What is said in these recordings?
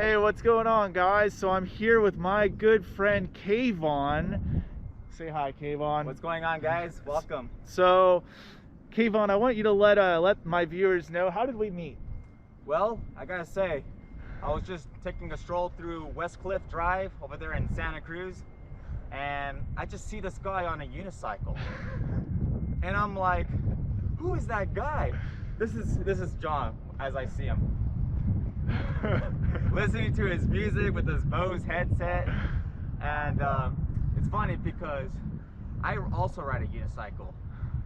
Hey, what's going on, guys? So I'm here with my good friend Kayvon. Say hi, Kayvon. What's going on, guys? Welcome. So, Kayvon, I want you to let my viewers know, how did we meet? Well, I gotta say, I was just taking a stroll through West Cliff Drive over there in Santa Cruz, and I just see this guy on a unicycle, and I'm like, who is that guy? This is John, as I see him. Listening to his music with his Bose headset, and it's funny because I also ride a unicycle,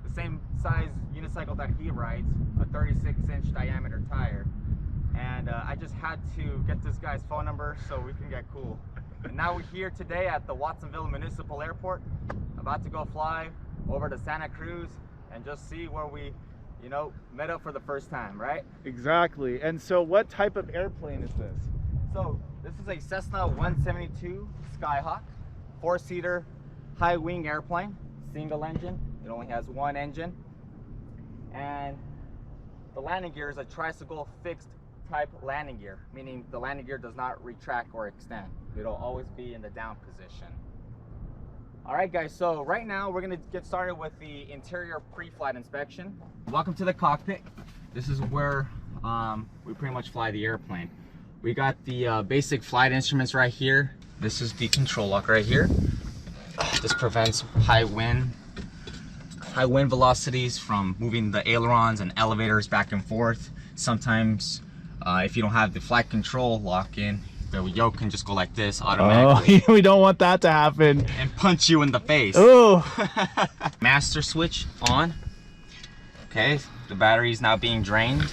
the same size unicycle that he rides, a 36-inch diameter tire, and I just had to get this guy's phone number so we can get cool. And now we're here today at the Watsonville Municipal Airport, about to go fly over to Santa Cruz and just see where we met up for the first time, right? Exactly. And so what type of airplane is this? So this is a Cessna 172 Skyhawk, 4-seater high wing airplane, single engine. It only has one engine. And the landing gear is a tricycle fixed type landing gear, meaning the landing gear does not retract or extend. It'll always be in the down position. All right, guys, so right now we're gonna get started with the interior pre-flight inspection. Welcome to the cockpit. This is where we pretty much fly the airplane. We got the basic flight instruments right here. This is the control lock right here. This prevents high wind velocities from moving the ailerons and elevators back and forth. Sometimes if you don't have the flight control lock in, the yoke can just go like this automatically. Oh, we don't want that to happen. And punch you in the face. Oh. Master switch on. Okay, the battery is now being drained.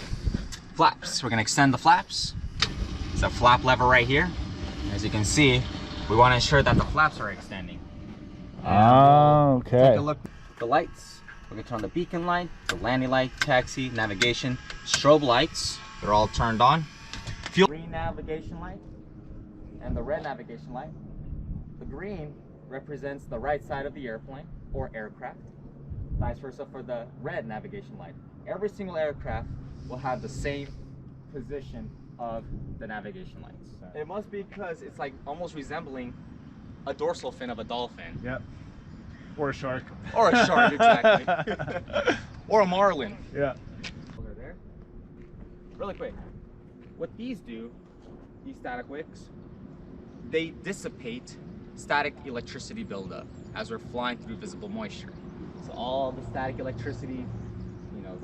Flaps, we're gonna extend the flaps. It's a flap lever right here. As you can see, we wanna ensure that the flaps are extending. Oh, okay. Take a look at the lights. We're gonna turn on the beacon light, the landing light, taxi, navigation, strobe lights. They're all turned on. Fuel green navigation light and the red navigation light. The green represents the right side of the airplane or aircraft. Vice versa for the red navigation light. Every single aircraft will have the same position of the navigation lights. It must be because it's like almost resembling a dorsal fin of a dolphin. Yep. Or a shark. Or a shark, exactly. Or a marlin. Yeah. Over there. Really quick. What these do, these static wicks, they dissipate static electricity buildup as we're flying through visible moisture. So all the static electricity,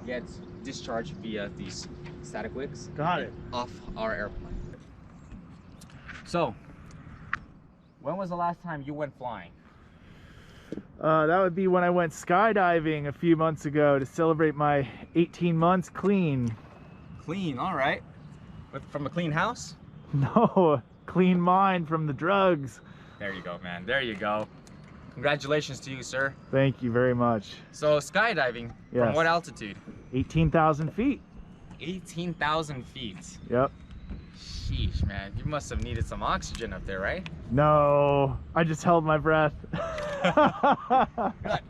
gets discharged via these static wicks. Got it. Off our airplane. So, when was the last time you went flying? That would be when I went skydiving a few months ago to celebrate my 18 months clean. Clean, all right. From a clean house? No, clean mind from the drugs. There you go, man. There you go. Congratulations to you, sir. Thank you very much. So skydiving, yes. From what altitude? 18,000 feet. 18,000 feet. Yep. Sheesh, man. You must have needed some oxygen up there, right? No, I just held my breath. You're like,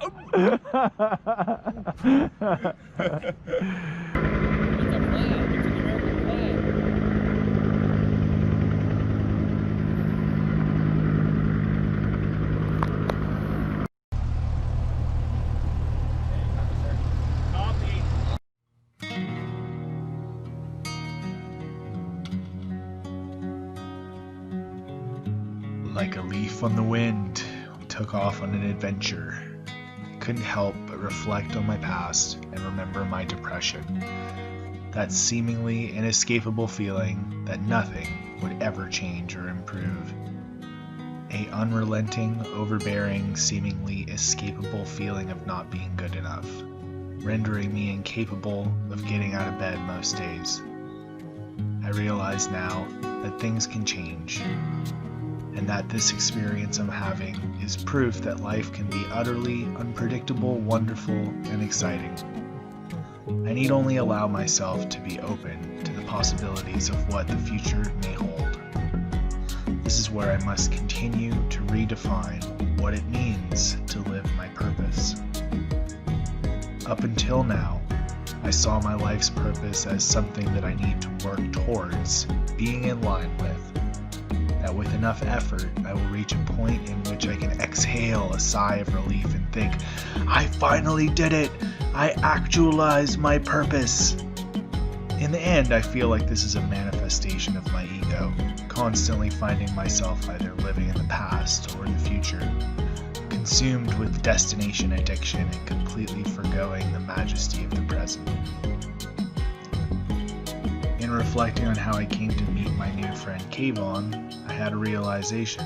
Like a leaf on the wind, we took off on an adventure. I couldn't help but reflect on my past and remember my depression. That seemingly inescapable feeling that nothing would ever change or improve. A unrelenting, overbearing, seemingly escapable feeling of not being good enough, rendering me incapable of getting out of bed most days. I realize now that things can change, and that this experience I'm having is proof that life can be utterly unpredictable, wonderful, and exciting. I need only allow myself to be open to the possibilities of what the future may hold. This is where I must continue to redefine what it means to live my purpose. Up until now, I saw my life's purpose as something that I need to work towards being in line with, that with enough effort, I will reach a point in which I can exhale a sigh of relief and think, I finally did it! I actualized my purpose! In the end, I feel like this is a manifestation of my ego, constantly finding myself either living in the past or in the future, consumed with destination addiction and completely forgoing the majesty of the present. In reflecting on how I came to meet my new friend Kayvon, I had a realization.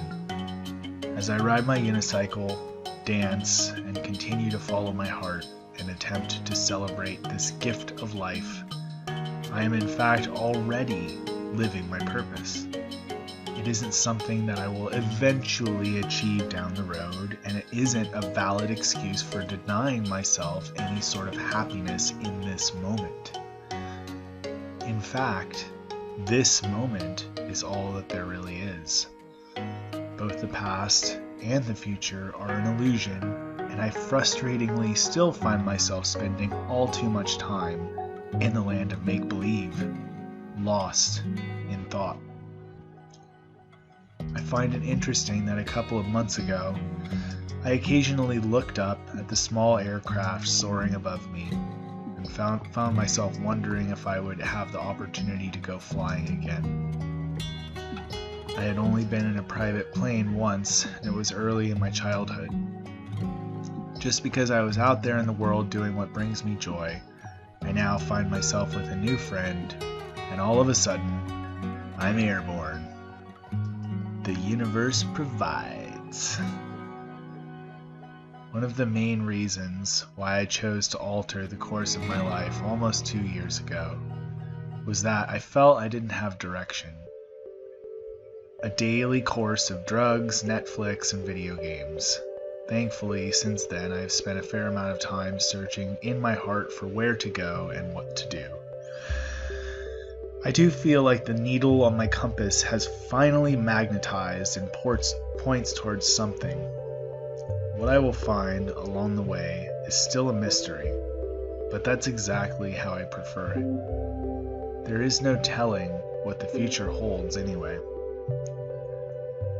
As I ride my unicycle, dance, and continue to follow my heart and attempt to celebrate this gift of life, I am in fact already living my purpose. It isn't something that I will eventually achieve down the road, and it isn't a valid excuse for denying myself any sort of happiness in this moment. In fact, this moment is all that there really is. Both the past and the future are an illusion, and I frustratingly still find myself spending all too much time in the land of make-believe, lost in thought. I find it interesting that a couple of months ago, I occasionally looked up at the small aircraft soaring above me and found myself wondering if I would have the opportunity to go flying again. I had only been in a private plane once, and it was early in my childhood. Just because I was out there in the world doing what brings me joy, I now find myself with a new friend, and all of a sudden, I'm airborne. The universe provides. One of the main reasons why I chose to alter the course of my life almost 2 years ago was that I felt I didn't have direction. A daily course of drugs, Netflix, and video games. Thankfully, since then, I've spent a fair amount of time searching in my heart for where to go and what to do. I do feel like the needle on my compass has finally magnetized and points towards something. What I will find along the way is still a mystery, but that's exactly how I prefer it. There is no telling what the future holds anyway.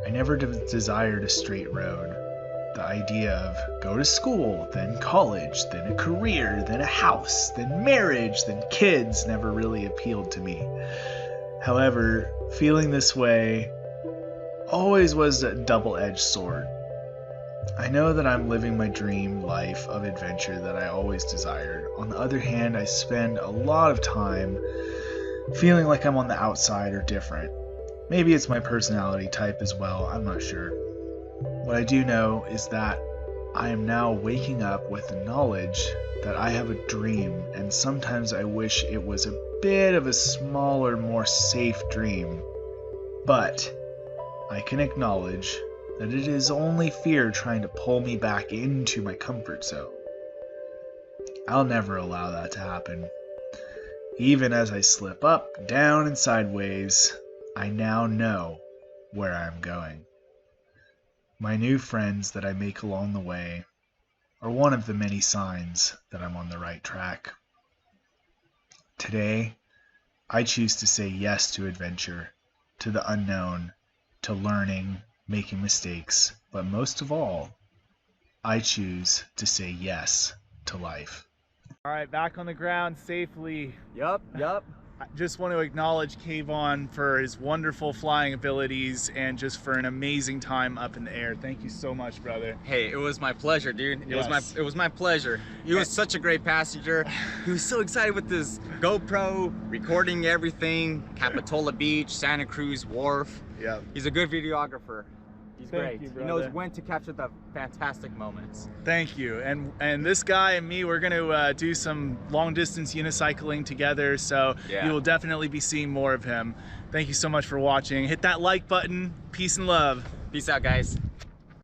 I never desired a straight road. The idea of go to school, then college, then a career, then a house, then marriage, then kids never really appealed to me. However, feeling this way always was a double-edged sword. I know that I'm living my dream life of adventure that I always desired. On the other hand, I spend a lot of time feeling like I'm on the outside or different. Maybe it's my personality type as well, I'm not sure. What I do know is that I am now waking up with the knowledge that I have a dream, and sometimes I wish it was a bit of a smaller, more safe dream. But I can acknowledge that it is only fear trying to pull me back into my comfort zone. I'll never allow that to happen. Even as I slip up, down, and sideways, I now know where I'm going. My new friends that I make along the way are one of the many signs that I'm on the right track. Today, I choose to say yes to adventure, to the unknown, to learning, making mistakes, but most of all, I choose to say yes to life. All right, back on the ground safely. Yup. I just want to acknowledge Kayvon for his wonderful flying abilities and just for an amazing time up in the air. Thank you so much, brother. Hey, it was my pleasure, dude. It was my pleasure. He was such a great passenger. He was so excited with this GoPro, recording everything, Capitola Beach, Santa Cruz Wharf. Yeah. He's a good videographer. He's Thank great. you, He knows brother. when to capture the fantastic moments. Thank you. And this guy and me, we're going to do some long distance unicycling together, so Yeah. you will definitely be seeing more of him. Thank you so much for watching. Hit that like button. Peace and love. Peace out, guys.